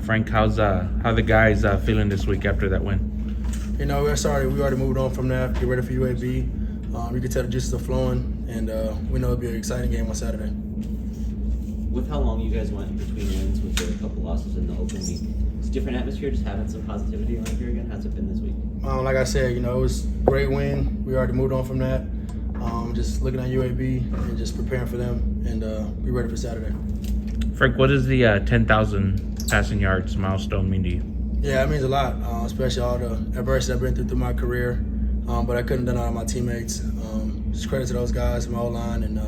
Frank, how the guys feeling this week after that win? You know, we already moved on from that. Get ready for UAB. You can tell the juices are flowing, and we know it'll be an exciting game on Saturday. With how long you guys went between wins with a couple losses in the open week, it's a different atmosphere, just having some positivity around here again. How's it been this week? Like I said, you know, it was a great win. We already moved on from that. Just looking at UAB and just preparing for them and be ready for Saturday. Frank, what does the 10,000 passing yards milestone mean to you? Yeah, it means a lot, especially all the adversity I've been through my career. But I couldn't have done it all my teammates. Just credit to those guys, my O-line, and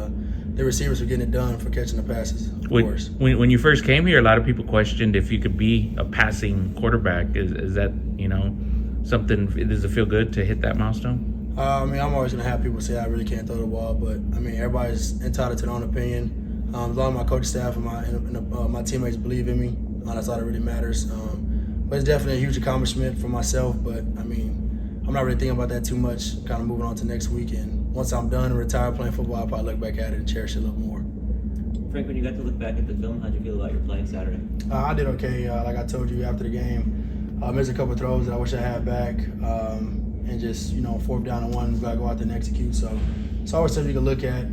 the receivers for getting it done, for catching the passes, of course. When you first came here, a lot of people questioned if you could be a passing quarterback. Is that, something, does it feel good to hit that milestone? I'm always going to have people say I really can't throw the ball, but, everybody's entitled to their own opinion. As long as my coaching staff and my teammates believe in me, that's all that really matters. But it's definitely a huge accomplishment for myself, but, I'm not really thinking about that too much, kind of moving on to next week. And once I'm done and retired playing football, I'll probably look back at it and cherish it a little more. Frank, when you got to look back at the film, how'd you feel about your playing Saturday? I did okay. Like I told you after the game, I missed a couple of throws that I wish I had back. And just, 4th down and 1, we got to go out there and execute. So it's always something you can look at.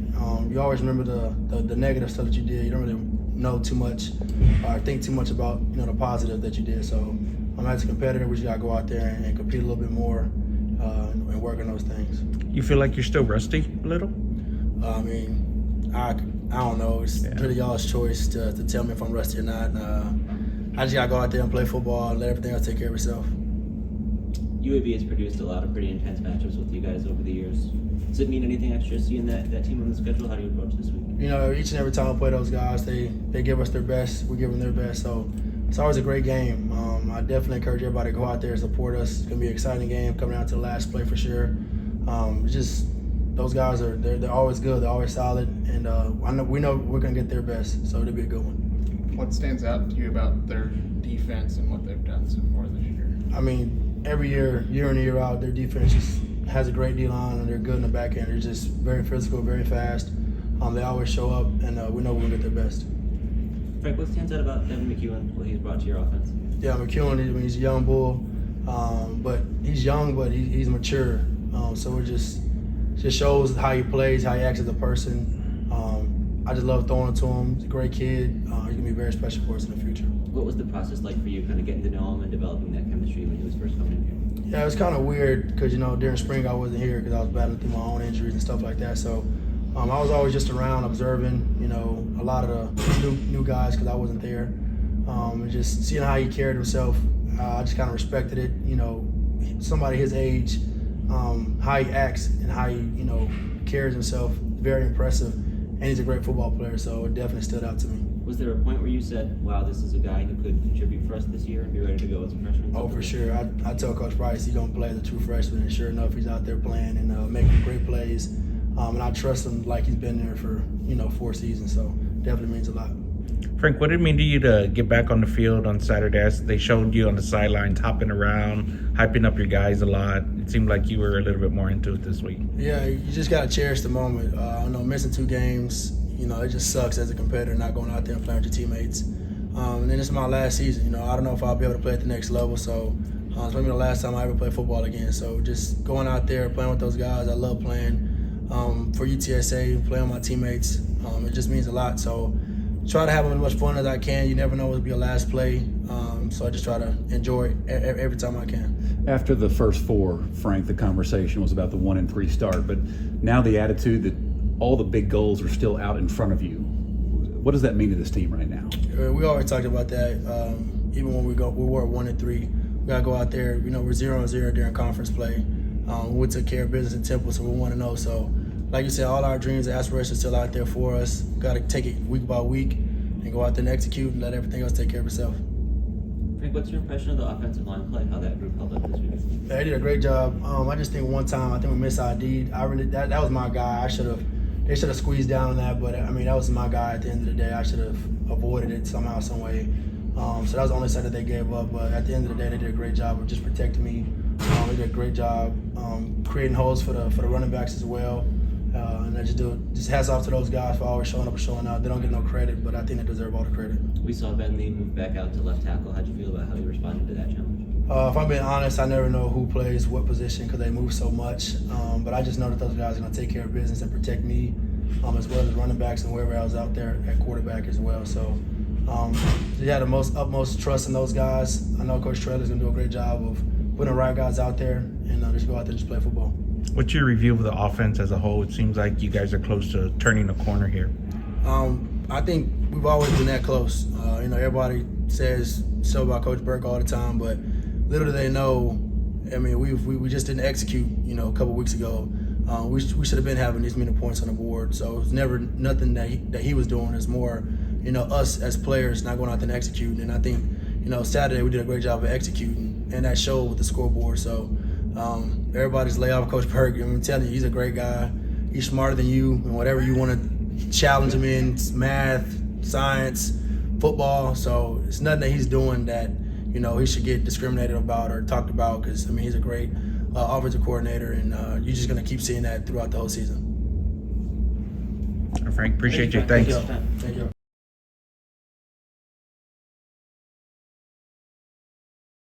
You always remember the negative stuff that you did. You don't really know too much or think too much about, the positive that you did. So as a competitor, we just got to go out there and compete a little bit more and work on those things. You feel like you're still rusty a little? I don't know. It's really y'all's choice to tell me if I'm rusty or not. I just got to go out there and play football and let everything else take care of itself. UAB has produced a lot of pretty intense matchups with you guys over the years. Does it mean anything extra seeing that team on the schedule? How do you approach this week? Each and every time I play those guys, they give us their best. We give them their best. So it's always a great game. I definitely encourage everybody to go out there and support us. It's going to be an exciting game coming down to the last play for sure. It's just those guys they're always good. They're always solid. And we know we're going to get their best. So it'll be a good one. What stands out to you about their defense and what they've done so far this year? Every year in and year out, their defense just has a great D-line, and they're good in the back end. They're just very physical, very fast. They always show up, and we know we're going to get their best. Frank, what stands out about Devin McEwen, what he's brought to your offense? Yeah, McEwen, he's a young bull, but he's young, but he's mature. So it just shows how he plays, how he acts as a person. I just love throwing it to him. He's a great kid. He's going to be very special for us in the future. What was the process like for you, kind of getting to know him and developing that chemistry when he was first coming in here? Yeah, it was kind of weird because, during spring I wasn't here because I was battling through my own injuries and stuff like that. So I was always just around observing, a lot of the new guys because I wasn't there. And just seeing how he carried himself, I just kind of respected it. Somebody his age, how he acts and how he, carries himself, very impressive. And he's a great football player, so it definitely stood out to me. Was there a point where you said, wow, this is a guy who could contribute for us this year and be ready to go as a freshman? Oh, for sure. I tell Coach Price he's going to play as a true freshman, and sure enough, he's out there playing and making great plays. And I trust him like he's been there for, 4 seasons, so definitely means a lot. Frank, what did it mean to you to get back on the field on Saturday? They showed you on the sidelines hopping around, hyping up your guys a lot. It seemed like you were a little bit more into it this week. Yeah, you just got to cherish the moment. Missing 2 games, it just sucks as a competitor not going out there and playing with your teammates. And then it's my last season. I don't know if I'll be able to play at the next level, so it's maybe the last time I ever play football again. So just going out there, playing with those guys, I love playing for UTSA, playing with my teammates. It just means a lot. So try to have as much fun as I can. You never know what'll be your last play. So I just try to enjoy it every time I can. After the first 4, Frank, the conversation was about the 1-3 start, but now the attitude that all the big goals are still out in front of you. What does that mean to this team right now? We always talked about that. Even when we were 1-3, we gotta go out there. We're 0-0 during conference play. We took care of business in Temple, so we want to know. So, like you said, all our dreams and aspirations are still out there for us. Got to take it week by week and go out there and execute and let everything else take care of itself. Frank, what's your impression of the offensive line play, how that group held up this week? They did a great job. I just think one time, we missed ID'd. That was my guy. They should have squeezed down on that, but that was my guy at the end of the day. I should have avoided it somehow, some way. So that was the only side that they gave up, but at the end of the day, they did a great job of just protecting me. They did a great job creating holes for the running backs as well. And I just hats off to those guys for always showing up and showing out. They don't get no credit, but I think they deserve all the credit. We saw Ben Lee move back out to left tackle. How'd you feel about how he responded to that challenge? If I'm being honest, I never know who plays what position because they move so much. But I just know that those guys are going to take care of business and protect me, as well as running backs and whoever else out there at quarterback as well. So yeah, the utmost trust in those guys. I know Coach Treller's going to do a great job of putting the right guys out there and just go out there and just play football. What's your review of the offense as a whole? It seems like you guys are close to turning the corner here. I think we've always been that close. Everybody says so about Coach Burke all the time, but little do they know. I mean, we just didn't execute. A couple weeks ago, we should have been having these many points on the board. So it's never nothing that he was doing. It's more, us as players not going out there and executing. And I think, Saturday we did a great job of executing, and that showed with the scoreboard. So everybody's lay off Coach Burke. I'm telling you, he's a great guy. He's smarter than you, and whatever you want to challenge him in, it's math, science, football. So it's nothing that he's doing that he should get discriminated about or talked about, because he's a great offensive coordinator, and you're just going to keep seeing that throughout the whole season. Frank, appreciate you. Frank. Thanks. Thank you.